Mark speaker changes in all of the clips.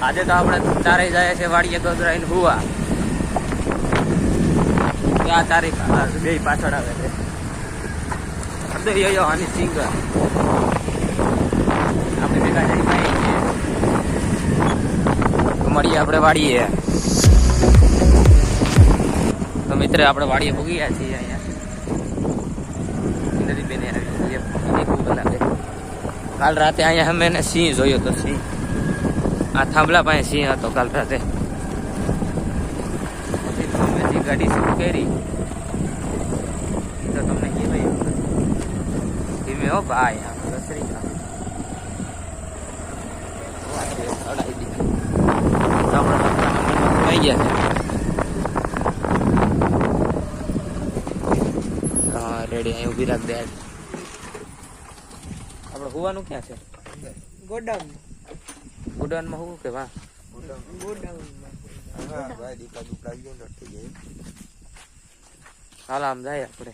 Speaker 1: આજે તો આપણે ચારે જાય છે વાડીએ ગોધરાઈને હુવા. આ તારીખ બે પાછળ આવે છે. આની સિંગર આપણે ભેગા જઈ મળીએ આપણે વાડીએ. તો મિત્ર આપણે વાડીએ પૂગી ગયા છીએ. અહીંયા નદી બેને આવી લાગે. કાલ રાતે અહીંયા અમે સિંહ જોયો તો. સિંહ આ થાંભલા પાસે સિંહ હતો કાલ રાતે. પછી ગાડી શરૂ કરી તો તમને કહેવાય ધીમે હો ભાઈ. દસરી આવી ગયા છે. હા રેડી. અહીં ઉભી રાખ દે. આપણે હોવાનું ક્યાં છે?
Speaker 2: ગોડાઉન.
Speaker 1: ગોડાઉનમાં હોવું કે વાહ? હાલ આમ જાય આપણે.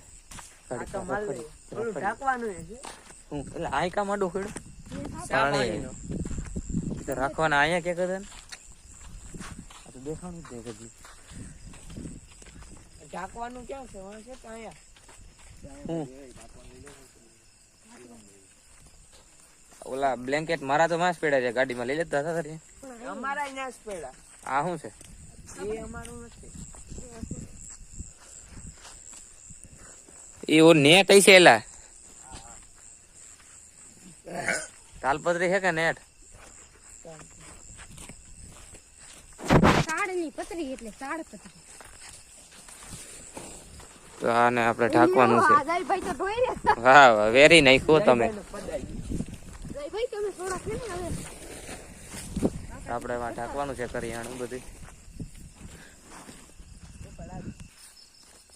Speaker 1: આયકા માં ડોખડ્યું રાખવાના. અહીંયા કે કરે દેખાણું છે કદી.
Speaker 2: ઢાંકવાનું ક્યાં છે? છે તો અહીંયા.
Speaker 1: ઓલા બ્લેન્કેટ મારા તો માસ પડ્યા છે ગાડીમાં. લઈ લેતા હતા તારી?
Speaker 2: અમારા અહીંયા જ પડ્યા.
Speaker 1: આ શું છે?
Speaker 2: એ અમારું નથી.
Speaker 1: એ નેટ હશે. એલા તાલપત્રી છે કે નેટ? તો આને આપણે ઢાંકવાનું છે. હા વેરી નાખ્યું તમે. આપણે એમાં ઢાંકવાનું છે કરિયાણું બધું.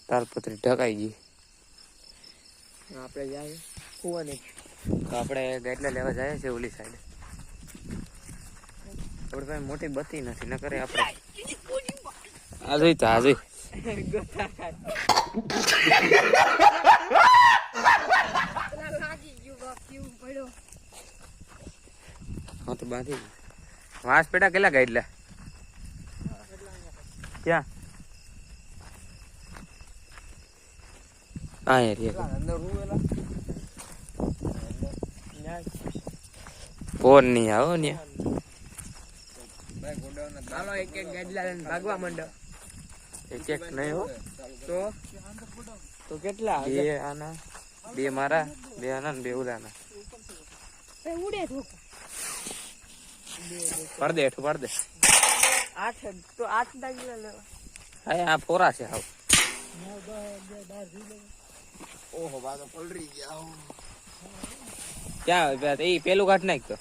Speaker 1: તાલપત્રી ઢકાઈ ગઈ.
Speaker 2: આપણે જાય કુવાની.
Speaker 1: તો આપણે ગાટલા લેવા જાય છે ઓલી સાઈડ. આપણે પાસે મોટી બત્તી નથી ન કરે આપણે. આ જોઈ તો આ જોઈ. હા તો બાંધી વાંસ પેટા કેટલા ગાઈડલા ક્યાં? હા ફોન નહીં આવો ને.
Speaker 2: એક એક ગાડલા ભાગવા માંડો.
Speaker 1: એક એક નહીં હો.
Speaker 2: તો કેટલા?
Speaker 1: બે આના, બે મારા, બે આના ને બે ઉલાના. પડ દે હેઠું પડ દે.
Speaker 2: 8 તો 8 ગાડલા લેવા.
Speaker 1: હા આ ફોરા છે હાવ.
Speaker 2: ઓહો બા તો પલરી ગયા.
Speaker 1: ક્યાં એ પેલું કાઢ નાખ તો.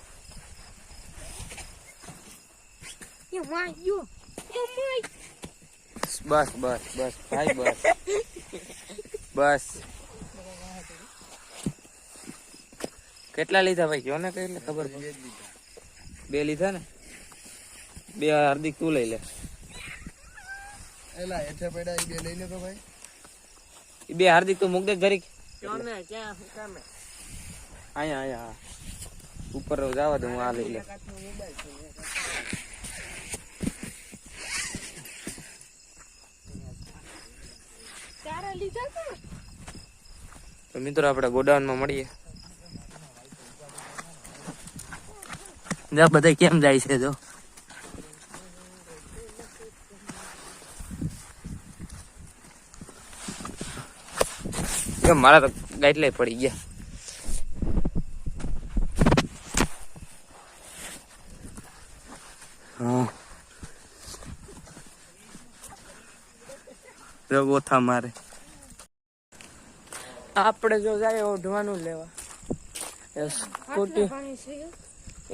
Speaker 1: બસ બસ બસ ભાઈ બસ બસ. કેટલા લીધા ભાઈ કયો ને કઈ ખબર? બે લીધા ને. બે હાર્દિક તું લઈ લે.
Speaker 2: એલા એઠે પડ્યા એ બે લઈ લે તો ભાઈ.
Speaker 1: એ બે હાર્દિક તું મૂક દે જરીક.
Speaker 2: ક્યાં કામે?
Speaker 1: અહીંયા અહીંયા ઉપર જવા દે. હું આ લઈ લે. તો મિત્રો આપણે ગોડાઉન માં મળીએ. બધા કેમ જાય છે? જો મારા તો ગાઈડ પડી ગયા. હા ગોથા મારે.
Speaker 2: આપણે જો જાય ઓઢવાનું લેવા. સ્કૂટી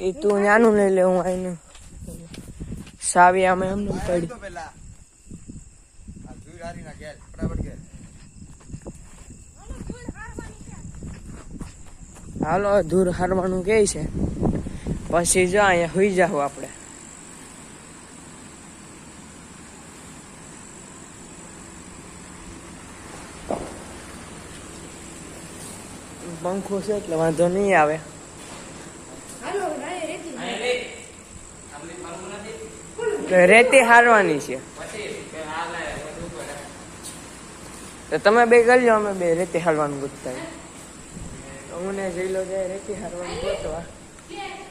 Speaker 2: એ તું નાનું લઈ લે. હું આઈને સાવી આમે એમને પડી. હાલો ધૂર હારવાનું કે છે. પછી જો અહીંયા હુઈ જાવ આપણે. પંખો છે એટલે વાંધો નહીં આવે. રેતી હારવાની છે તો તમે બે કરી લો, અમે બે રેતી હારવાનું ગોતતા હું ને જઈ લો જાય રેતી હારવાનું ગોતવા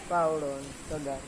Speaker 2: પાવડો અને તગાર.